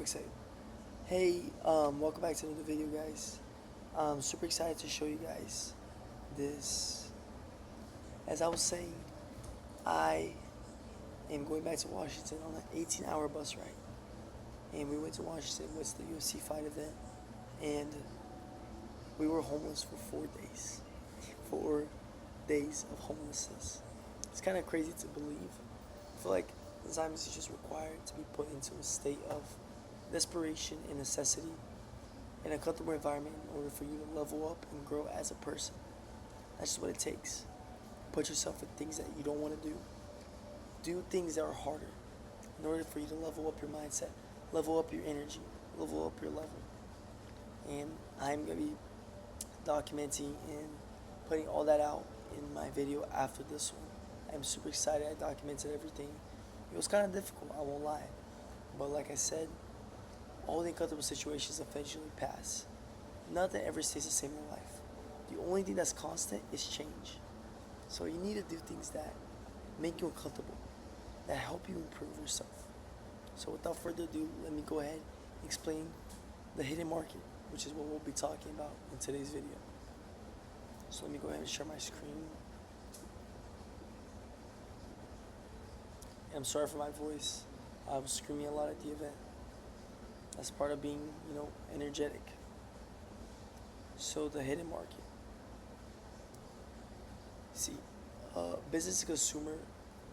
excited. Hey, welcome back to another video, guys. I'm super excited to show you guys this. As I was saying, I am going back to Washington on an 18-hour bus ride. And we went to Washington, was the UFC fight event, and we were homeless for 4 days. 4 days of homelessness. It's kind of crazy to believe. I feel like sometimes it's just required to be put into a state of desperation and necessity in a comfortable environment in order for you to level up and grow as a person. That's just what it takes. Put yourself in things that you don't want to do. Do things that are harder in order for you to level up your mindset, level up your energy, level up your level. And I'm going to be documenting and putting all that out in my video after this one. I'm super excited. I documented everything. It was kind of difficult, I won't lie. But like I said, all the uncomfortable situations eventually pass. Nothing ever stays the same in life. The only thing that's constant is change. So you need to do things that make you uncomfortable, that help you improve yourself. So without further ado, let me go ahead and explain the hidden market, which is what we'll be talking about in today's video. So let me go ahead and share my screen. And I'm sorry for my voice. I was screaming a lot at the event. That's part of being, energetic. So the hidden market. See, business to consumer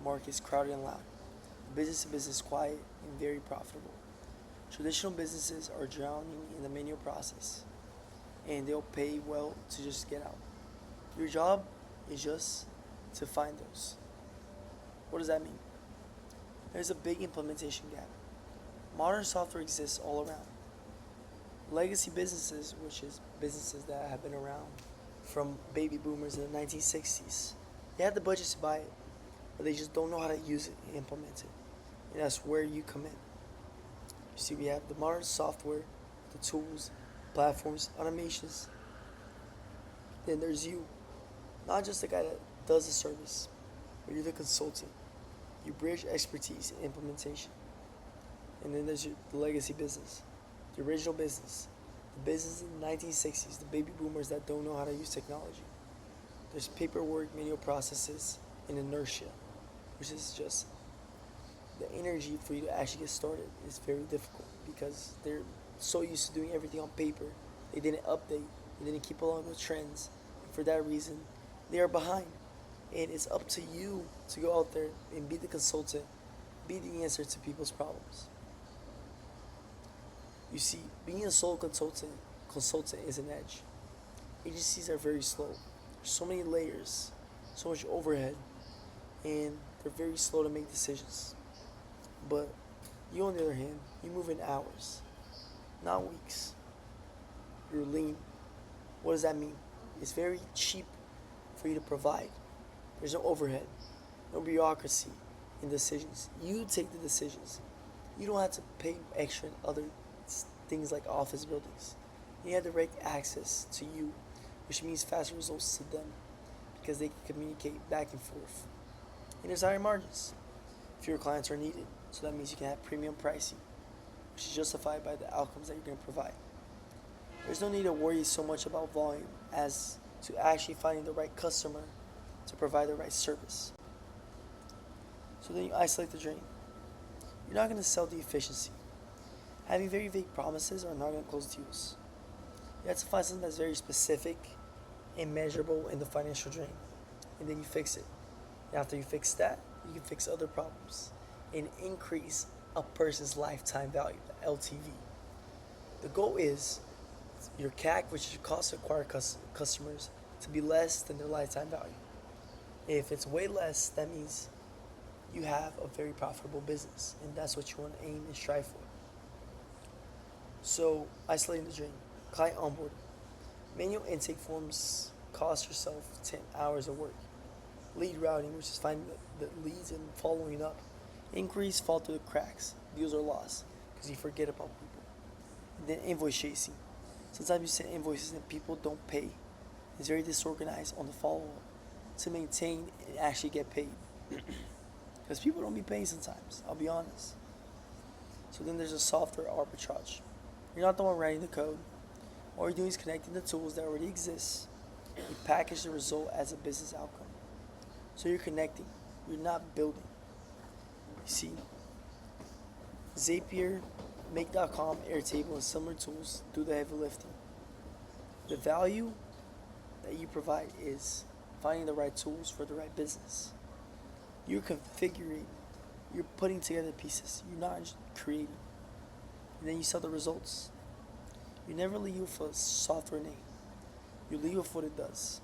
market is crowded and loud. Business to business quiet and very profitable. Traditional businesses are drowning in the manual process, and they'll pay well to just get out. Your job is just to find those. What does that mean? There's a big implementation gap. Modern software exists all around. Legacy businesses, which is businesses that have been around from baby boomers in the 1960s, they have the budget to buy it, but they just don't know how to use it and implement it. And that's where you come in. You see, we have the modern software, the tools, platforms, automations. Then there's you, not just the guy that does the service, but you're the consultant. You bridge expertise and implementation. And then there's the legacy business, the original business, the business in the 1960s, the baby boomers that don't know how to use technology. There's paperwork, manual processes, and inertia, which is just the energy for you to actually get started is very difficult because they're so used to doing everything on paper. They didn't update, they didn't keep along with trends. And for that reason, they are behind. And it's up to you to go out there and be the consultant, be the answer to people's problems. You see, being a sole consultant is an edge. Agencies are very slow. There's so many layers, so much overhead, and they're very slow to make decisions. But you, on the other hand, you move in hours, not weeks. You're lean. What does that mean? It's very cheap for you to provide. There's no overhead, no bureaucracy in decisions. You take the decisions. You don't have to pay extra in other things like office buildings. You have direct access to you, which means faster results to them because they can communicate back and forth. And there's higher margins if your clients are needed. So that means you can have premium pricing, which is justified by the outcomes that you're going to provide. There's no need to worry so much about volume as to actually finding the right customer to provide the right service. So then you isolate the drain. You're not going to sell the efficiency. Having very vague promises are not going to close deals. You have to find something that's very specific and measurable in the financial drain, and then you fix it. And after you fix that, you can fix other problems and increase a person's lifetime value, the LTV. The goal is your CAC, which is your cost to acquire customers, to be less than their lifetime value. If it's way less, that means you have a very profitable business, and that's what you want to aim and strive for. So, isolating the drain, client onboarding. Manual intake forms cost yourself 10 hours of work. Lead routing, which is finding the leads and following up. Inquiries fall through the cracks. Deals are lost because you forget about people. And then invoice chasing. Sometimes you send invoices and people don't pay. It's very disorganized on the follow-up to maintain and actually get paid. Because people don't be paying sometimes, I'll be honest. So then there's a software arbitrage. You're not the one writing the code. All you're doing is connecting the tools that already exist. You package the result as a business outcome. So you're connecting. You're not building. You see, Zapier, Make.com, Airtable, and similar tools do the heavy lifting. The value that you provide is finding the right tools for the right business. You're configuring, you're putting together pieces. You're not just creating. And then you sell the results. You never leave with a software name. You leave with what it does.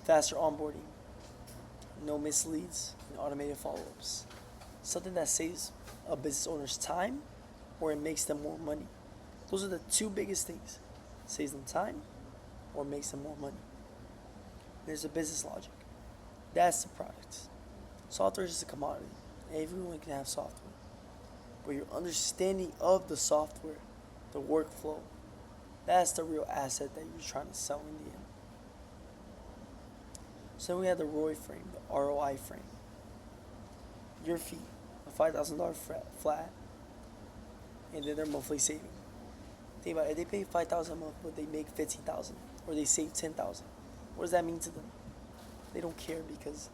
Faster onboarding, no misleads, and automated follow-ups. Something that saves a business owner's time or it makes them more money. Those are the two biggest things. Saves them time or makes them more money. There's a business logic. That's the product. Software is just a commodity. Everyone can have software. But your understanding of the software, the workflow, that's the real asset that you're trying to sell in the end. So then we have the ROI frame, the ROI frame. Your fee, a $5,000 flat, and then their monthly saving. Think about it, if they pay $5,000 a month, but they make $15,000, or they save $10,000, what does that mean to them? They don't care because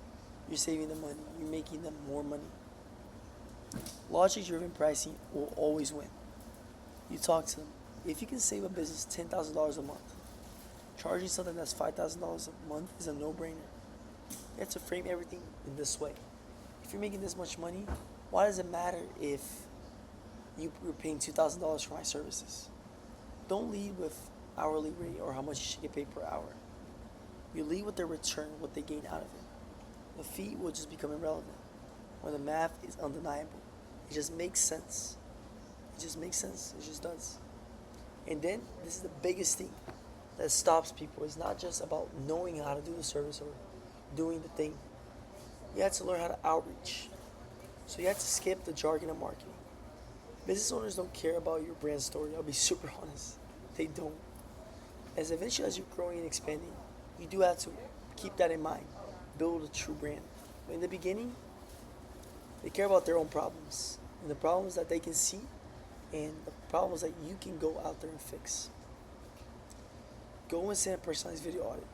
you're saving them money, you're making them more money. Logic-driven pricing will always win. You talk to them. If you can save a business $10,000 a month, charging something that's $5,000 a month is a no-brainer. You have to frame everything in this way. If you're making this much money, why does it matter if you're paying $2,000 for my services? Don't lead with hourly rate or how much you should get paid per hour. You lead with their return, what they gain out of it. The fee will just become irrelevant when the math is undeniable. It just makes sense. It just makes sense. It just does. And then, this is the biggest thing that stops people. It's not just about knowing how to do the service or doing the thing. You have to learn how to outreach. So you have to skip the jargon of marketing. Business owners don't care about your brand story. I'll be super honest. They don't. As eventually as you're growing and expanding, you do have to keep that in mind. Build a true brand. But in the beginning, they care about their own problems. And the problems that they can see and the problems that you can go out there and fix. Go and send a personalized video audit.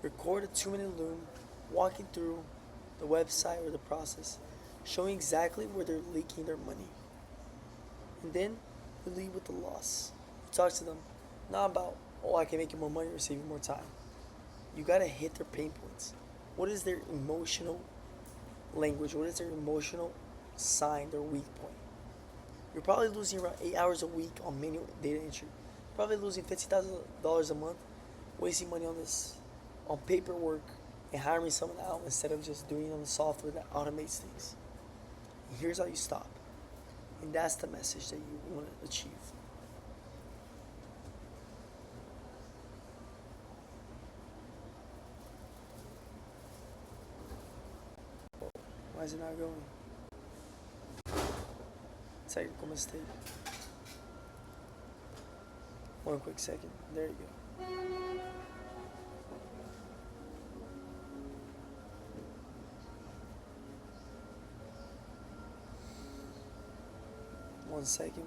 Record a 2-minute loom walking through the website or the process, showing exactly where they're leaking their money. And then you lead with the loss. You talk to them not about, oh, I can make you more money or save you more time. You gotta hit their pain points. What is their emotional language? What is their emotional sign, their weak point? You're probably losing around 8 hours a week on manual data entry. Probably losing $50,000 a month, wasting money on this, on paperwork, and hiring someone out instead of just doing it on the software that automates things. And here's how you stop. And that's the message that you want to achieve. Why is it not going? Technical mistake. One quick second. There you go. 1 second.